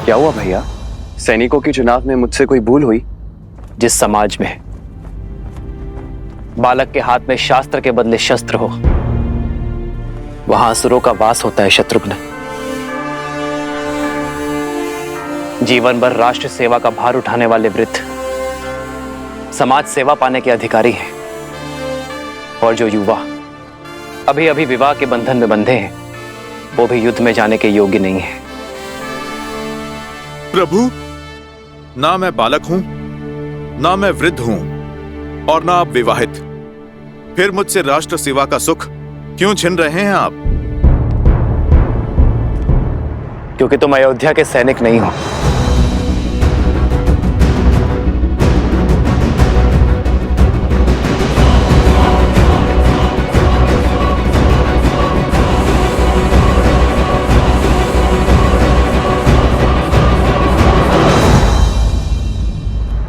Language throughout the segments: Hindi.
क्या हुआ भैया? सैनिकों के चुनाव में मुझसे कोई भूल हुई? जिस समाज में बालक के हाथ में शास्त्र के बदले शस्त्र हो, वहां असुरों का वास होता है शत्रुघ्न। जीवन भर राष्ट्र सेवा का भार उठाने वाले वृद्ध समाज सेवा पाने के अधिकारी हैं, और जो युवा अभी अभी विवाह के बंधन में बंधे हैं, वो भी युद्ध में जाने के योग्य नहीं है। प्रभु, ना मैं बालक हूं, ना मैं वृद्ध हूं, और ना आप विवाहित। फिर मुझसे राष्ट्र सेवा का सुख क्यों छीन रहे हैं आप? क्योंकि तुम अयोध्या के सैनिक नहीं हो।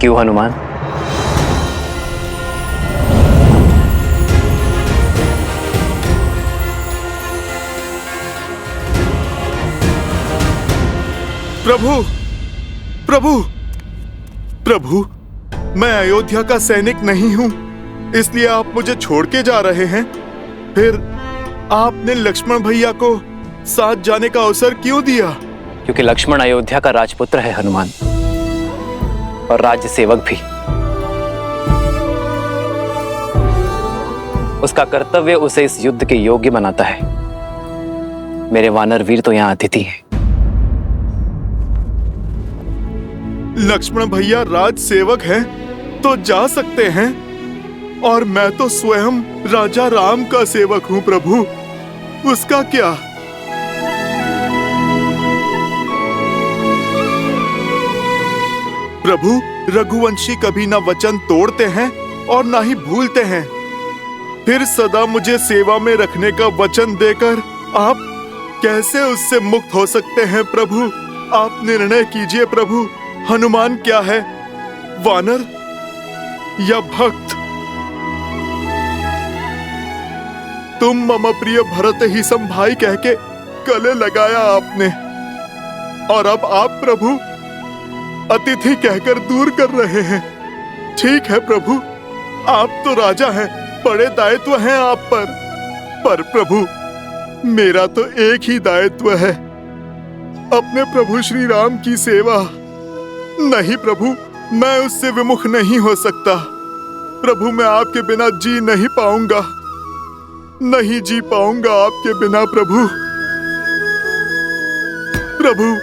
क्यों हनुमान? प्रभु, प्रभु, प्रभु, मैं अयोध्या का सैनिक नहीं हूं, इसलिए आप मुझे छोड़ के जा रहे हैं। फिर आपने लक्ष्मण भैया को साथ जाने का अवसर क्यों दिया? क्योंकि लक्ष्मण अयोध्या का राजपुत्र है हनुमान, और राज्य सेवक भी। उसका कर्तव्य उसे इस युद्ध के योग्य बनाता है। मेरे वानर वीर तो यहां अतिथि हैं। लक्ष्मण भैया राज सेवक हैं तो जा सकते हैं, और मैं तो स्वयं राजा राम का सेवक हूं प्रभु, उसका क्या? प्रभु, रघुवंशी कभी ना वचन तोड़ते हैं और ना ही भूलते हैं। फिर सदा मुझे सेवा में रखने का वचन देकर आप कैसे उससे मुक्त हो सकते हैं प्रभु? आप निर्णय कीजिए प्रभु, हनुमान क्या है, वानर या भक्त? तुम मम प्रिय भरत ही सम भाई कह के गले लगाया आपने, और अब आप प्रभु अतिथि कहकर दूर कर रहे हैं। ठीक है प्रभु, आप तो राजा हैं, बड़े दायित्व हैं आप पर प्रभु मेरा तो एक ही दायित्व है, अपने प्रभु श्री राम की सेवा। नहीं प्रभु, मैं उससे विमुख नहीं हो सकता। प्रभु, मैं आपके बिना जी नहीं पाऊंगा, नहीं जी पाऊंगा आपके बिना प्रभु। प्रभु,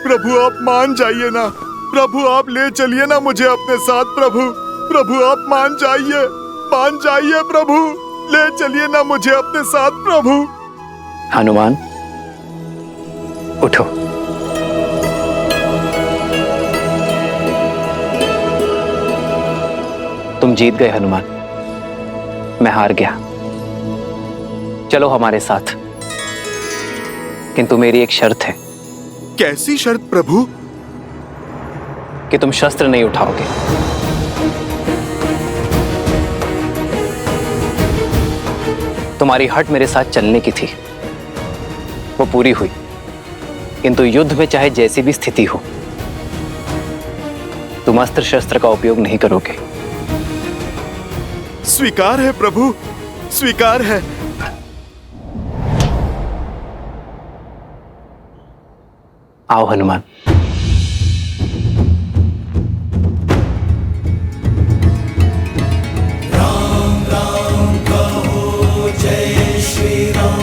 प्रभु आप मान जाइए ना, प्रभु आप ले चलिए ना मुझे अपने साथ प्रभु। प्रभु आप मान जाइए प्रभु, ले चलिए ना मुझे अपने साथ प्रभु। हनुमान, उठो। तुम जीत गए हनुमान, मैं हार गया। चलो हमारे साथ, किंतु मेरी एक शर्त है। कैसी शर्त प्रभु? कि तुम शस्त्र नहीं उठाओगे। तुम्हारी हट मेरे साथ चलने की थी, वो पूरी हुई, किंतु युद्ध में चाहे जैसी भी स्थिति हो, तुम अस्त्र शस्त्र का उपयोग नहीं करोगे। स्वीकार है प्रभु, स्वीकार है। आओ हनुमान। राम राम कहो, जय श्री राम।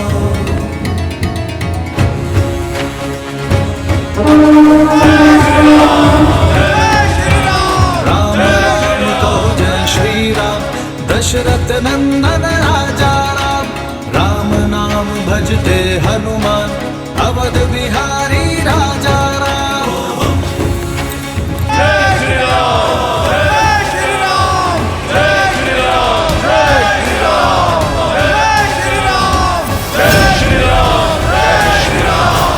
राम राम कहो, जय श्री राम। दशरथ नंदन राजा राम, राम नाम भजते हनुमान, अवध बिहारी राजा राम। जय श्री राम, जय श्री राम, जय श्री राम, जय श्री राम, जय श्री राम, जय श्री राम, जय श्री राम।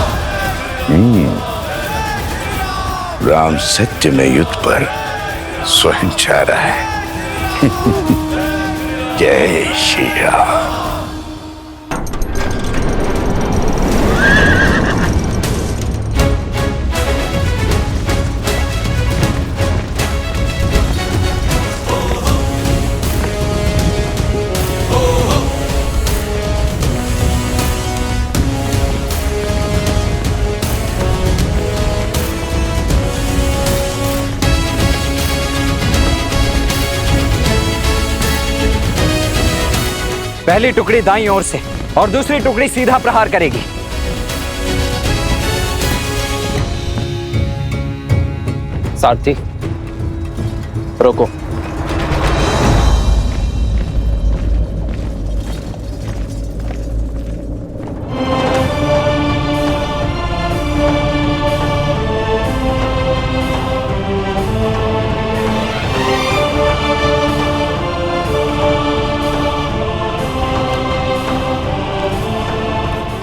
राम सत्य में युद्ध पर स्वयं छा रहा है। जय श्री राम। पहली टुकड़ी दाईं ओर से और दूसरी टुकड़ी सीधा प्रहार करेगी। सारथी, रोको।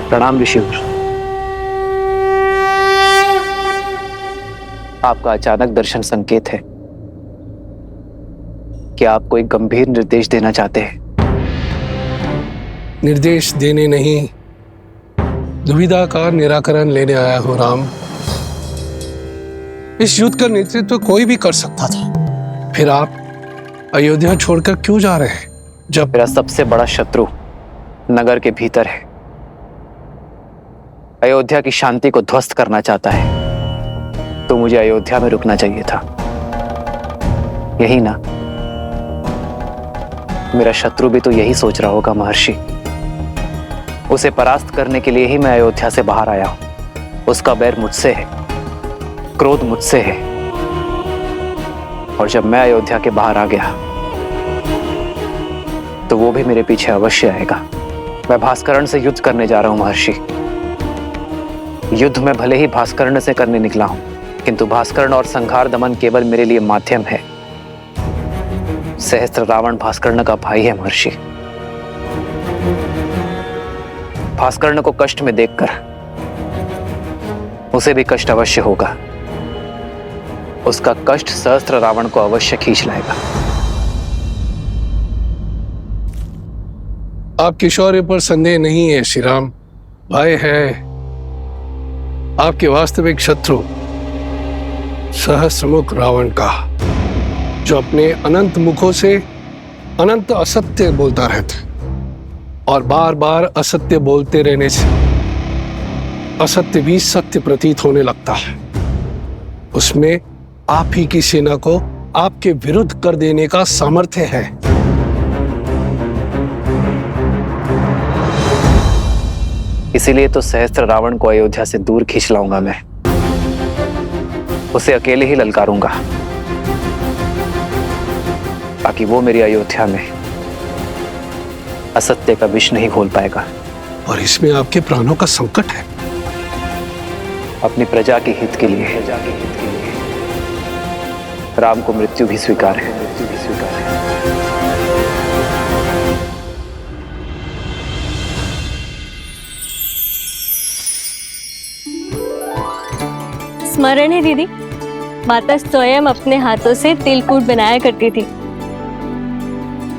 प्रणाम ऋषिवर। आपका अचानक दर्शन संकेत है कि आप कोई गंभीर निर्देश देना चाहते हैं। निर्देश देने नहीं, दुविधा का निराकरण लेने आया हूं राम। इस युद्ध का नेतृत्व कोई भी कर सकता था, फिर आप अयोध्या छोड़कर क्यों जा रहे हैं? जब मेरा सबसे बड़ा शत्रु नगर के भीतर है, अयोध्या की शांति को ध्वस्त करना चाहता है, तो मुझे अयोध्या में रुकना चाहिए था। यही ना? मेरा शत्रु भी तो यही सोच रहा होगा महर्षि। उसे परास्त करने के लिए ही मैं अयोध्या से बाहर आया हूं। उसका बैर मुझसे है, क्रोध मुझसे है, और जब मैं अयोध्या के बाहर आ गया तो वो भी मेरे पीछे अवश्य आएगा। मैं भास्करण से युद्ध करने जा रहा हूं महर्षि। युद्ध में भले ही भास्करण से करने निकला हूं, किंतु भास्करण और संहार दमन केवल मेरे लिए माध्यम है। सहस्त्र रावण भास्कर्ण का भाई है महर्षि। भास्कर्ण को कष्ट में देखकर उसे भी कष्ट अवश्य होगा। उसका कष्ट सहस्त्र रावण को अवश्य खींच लाएगा। आपके शौर्य पर संदेह नहीं है श्री राम। भय है आपके वास्तविक शत्रु सहस्रमुख रावण का, जो अपने अनंत मुखों से अनंत असत्य बोलता रहता और बार बार असत्य बोलते रहने से असत्य भी सत्य प्रतीत होने लगता है। उसमें आप ही की सेना को आपके विरुद्ध कर देने का सामर्थ्य है। इसीलिए तो सहस्त्र रावण को अयोध्या से दूर खींच लाऊंगा मैं। उसे अकेले ही ललकारूंगा, ताकि वो मेरी अयोध्या में असत्य का विष नहीं घोल पाएगा। और इसमें आपके प्राणों का संकट है। अपनी प्रजा के हित के लिए राम को मृत्यु भी स्वीकार है। स्मरण है दीदी, माता स्वयं अपने हाथों से तिलकूट बनाया करती थी।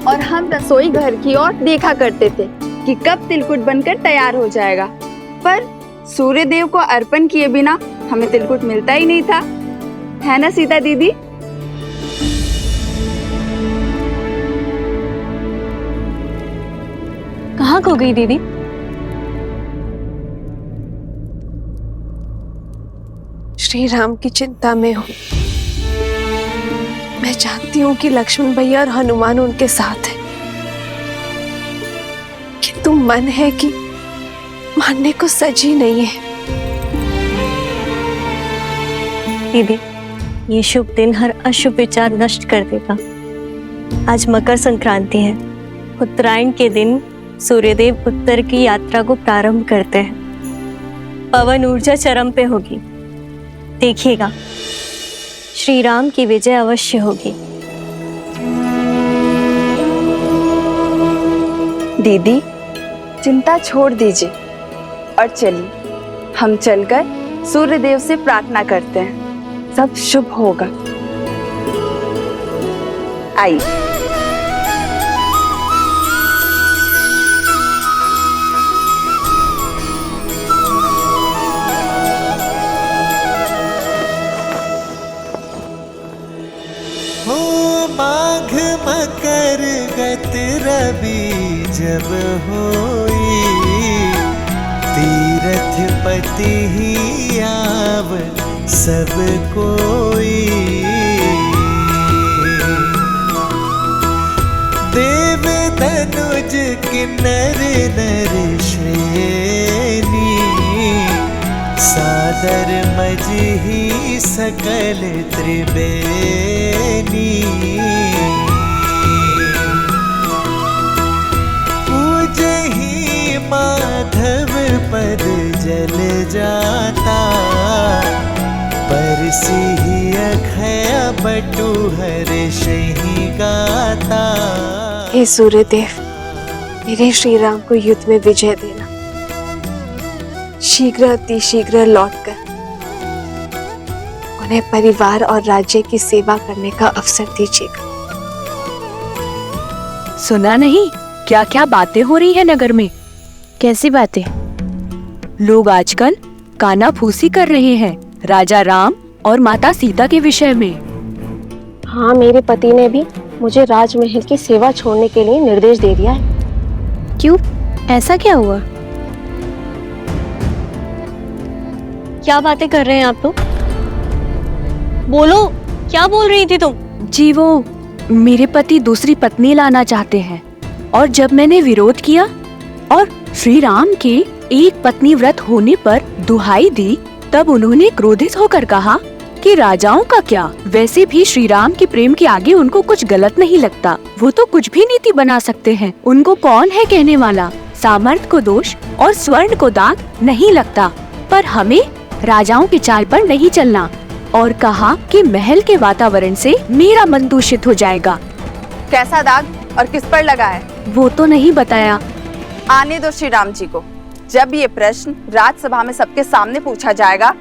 और हम रसोई घर की ओर देखा करते थे कि कब तिलकुट बनकर तैयार हो जाएगा, पर सूर्य देव को अर्पण किए बिना हमें तिलकुट मिलता ही नहीं था, है ना सीता दीदी? कहाँ खो गई दीदी? श्री राम की चिंता में हूँ। मैं जानती हूँ कि लक्ष्मण भैया और हनुमान उनके साथ हैं, किंतु मन है कि मानने को सजी नहीं है। दीदी, ये शुभ दिन हर अशुभ विचार नष्ट कर देगा। आज मकर संक्रांति है। उत्तरायण के दिन सूर्यदेव उत्तर की यात्रा को प्रारंभ करते हैं। पवन ऊर्जा चरम पे होगी। देखिएगा, श्री राम की विजय अवश्य होगी। दीदी, चिंता छोड़ दीजिए और चलिए हम चलकर सूर्य देव से प्रार्थना करते हैं, सब शुभ होगा। आइए। माघ मकर गत रवि जब होई, तीरथ पति ही आव सब कोई। देव तनुज किन्नर नर श्रेणी सादर मजही सकल त्रिबेनी पूजही माधव पद जल जाता परसी अखया बटु हर्षहि गाता। हे सूर्यदेव, मेरे श्री राम को युद्ध में विजय देना। शीघ्र अति शीघ्र लौटकर उन्हें परिवार और राज्य की सेवा करने का अवसर दीजिएगा। सुना नहीं क्या क्या बातें हो रही है नगर में? कैसी बातें? लोग आजकल कानाफूसी कर रहे हैं राजा राम और माता सीता के विषय में। हाँ, मेरे पति ने भी मुझे राजमहल की सेवा छोड़ने के लिए निर्देश दे दिया है। क्यों, ऐसा क्या हुआ? क्या बातें कर रहे हैं आप लोग? बोलो, क्या बोल रही थी तुम? जी वो मेरे पति दूसरी पत्नी लाना चाहते हैं और जब मैंने विरोध किया और श्री राम के एक पत्नी व्रत होने पर दुहाई दी, तब उन्होंने क्रोधित होकर कहा कि राजाओं का क्या, वैसे भी श्री राम के प्रेम के आगे उनको कुछ गलत नहीं लगता। वो तो कुछ भी नीति बना सकते हैं। उनको कौन है कहने वाला? सामर्थ्य को दोष और स्वर्ण को दाग नहीं लगता। पर हमें राजाओं की चाल पर नहीं चलना। और कहा कि महल के वातावरण से मेरा मन दूषित हो जाएगा। कैसा दाग और किस पर लगा है? वो तो नहीं बताया। आने दो श्री राम जी को। जब ये प्रश्न राजसभा में सबके सामने पूछा जाएगा,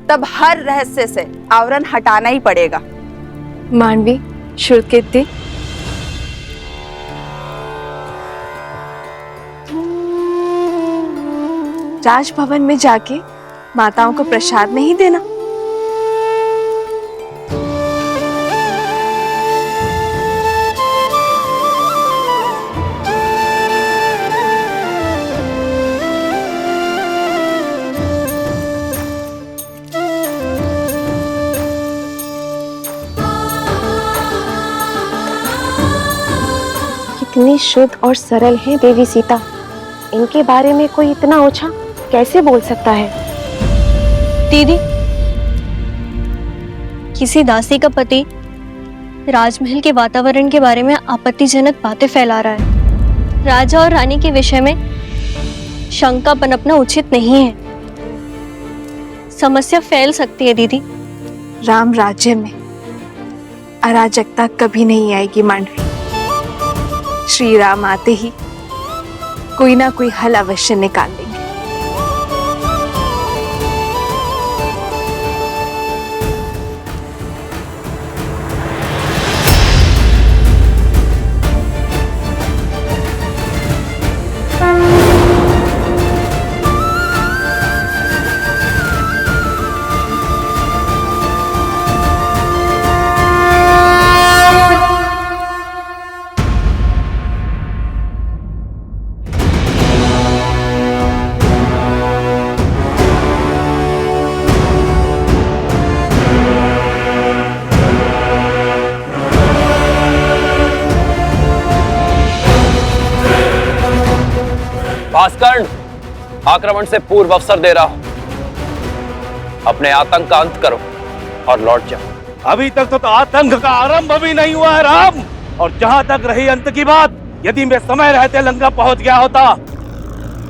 तब हर रहस्य से आवरण हटाना ही पड़ेगा। मांडवी, श्रुतकीर्ति, राजभवन में जाके माताओं को प्रसाद नहीं देना? कितनी शुद्ध और सरल है देवी सीता। इनके बारे में कोई इतना ओछा कैसे बोल सकता है? दीदी, किसी दासी का पति राजमहल के वातावरण के बारे में आपत्तिजनक बातें फैला रहा है। राजा और रानी के विषय में शंका पनपना उचित नहीं है। समस्या फैल सकती है दीदी। राम राज्य में अराजकता कभी नहीं आएगी मांडवी। श्री राम आते ही कोई ना कोई हल अवश्य निकाल देंगे। भास्कर्ण, आक्रमण से पूर्व अवसर दे रहा हूं। अपने आतंक का अंत करो और लौट जाओ। अभी तक तो आतंक का आरंभ भी नहीं हुआ है राम। और जहां तक रही अंत की बात, यदि मैं समय रहते लंका पहुंच गया होता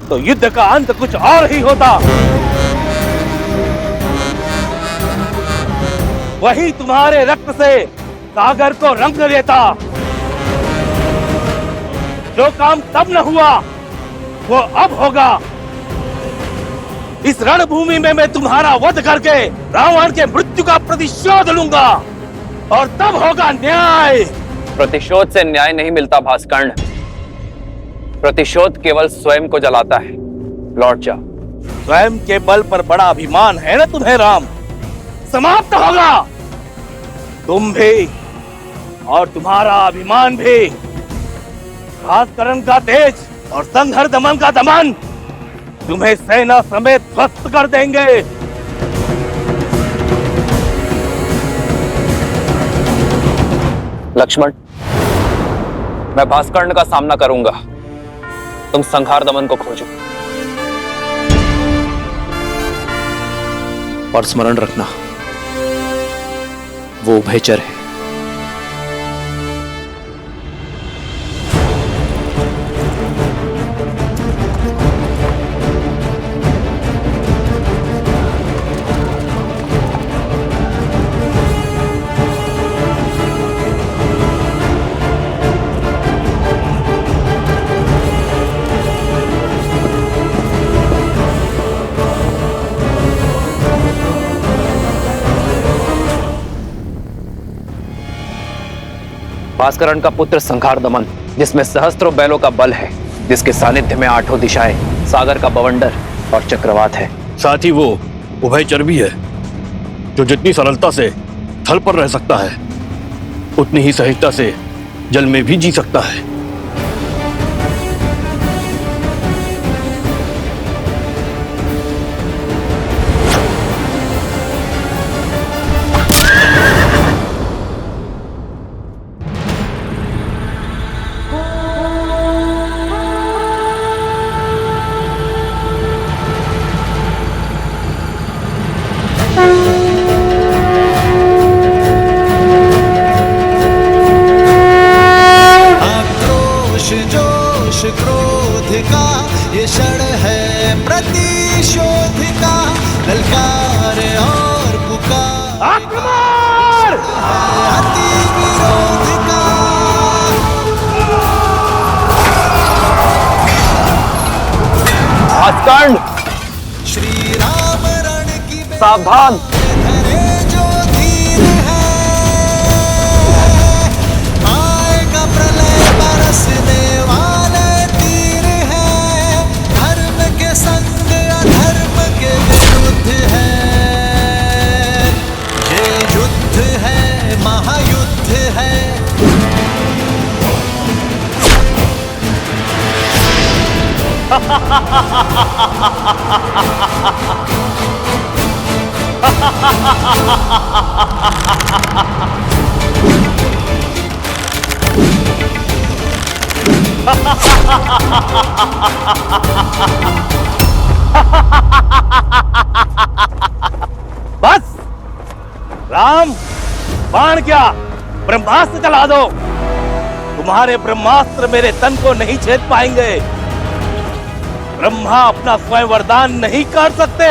तो युद्ध का अंत कुछ और ही होता। वही तुम्हारे रक्त से सागर को रंग देता। जो काम तब न हुआ वो अब होगा। इस रणभूमि में मैं तुम्हारा वध करके रावण के मृत्यु का प्रतिशोध लूंगा और तब होगा न्याय। प्रतिशोध से न्याय नहीं मिलता भास्कर्ण। प्रतिशोध केवल स्वयं को जलाता है। लौट जाओ। स्वयं के बल पर बड़ा अभिमान है ना तुम्हें राम, समाप्त होगा। तुम भी और तुम्हारा अभिमान भी। भास्करण का तेज और संघर दमन का दमन तुम्हें सेना समेत ध्वस्त कर देंगे। लक्ष्मण, मैं भास्कर्ण का सामना करूंगा, तुम संहार दमन को खोजो और स्मरण रखना, वो उभयचर है। भास्करण का पुत्र संहार दमन, जिसमें सहस्त्रों बैलों का बल है, जिसके सानिध्य में आठों दिशाएं, सागर का बवंडर और चक्रवात है। साथ ही वो उभयचर भी है, जो जितनी सरलता से थल पर रह सकता है, उतनी ही सहजता से जल में भी जी सकता है। क्रोध का ये क्षण है प्रतिशोध का, ललकार और पुकार अति विरोध का। भास्करण, श्री राम रण की सावधान। धरे जो धीर है, आएगा प्रलय बरसने वाले तीर है, धर्म के संग अधर्म के विरुद्ध है, ये युद्ध है महायुद्ध है। बस राम, बाण क्या, ब्रह्मास्त्र चला दो। तुम्हारे ब्रह्मास्त्र मेरे तन को नहीं छेद पाएंगे। ब्रह्मा अपना स्वयं वरदान नहीं कर सकते।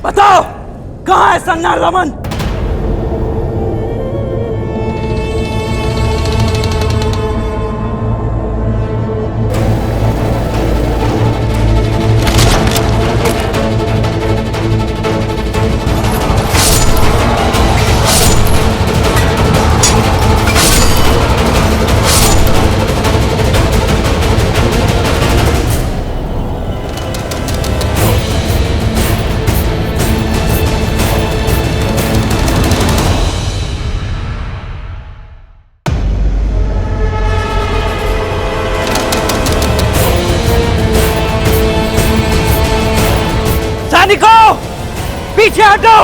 बताओ, कहाँ है संहार दमन? सैनिकों, पीछे हटो।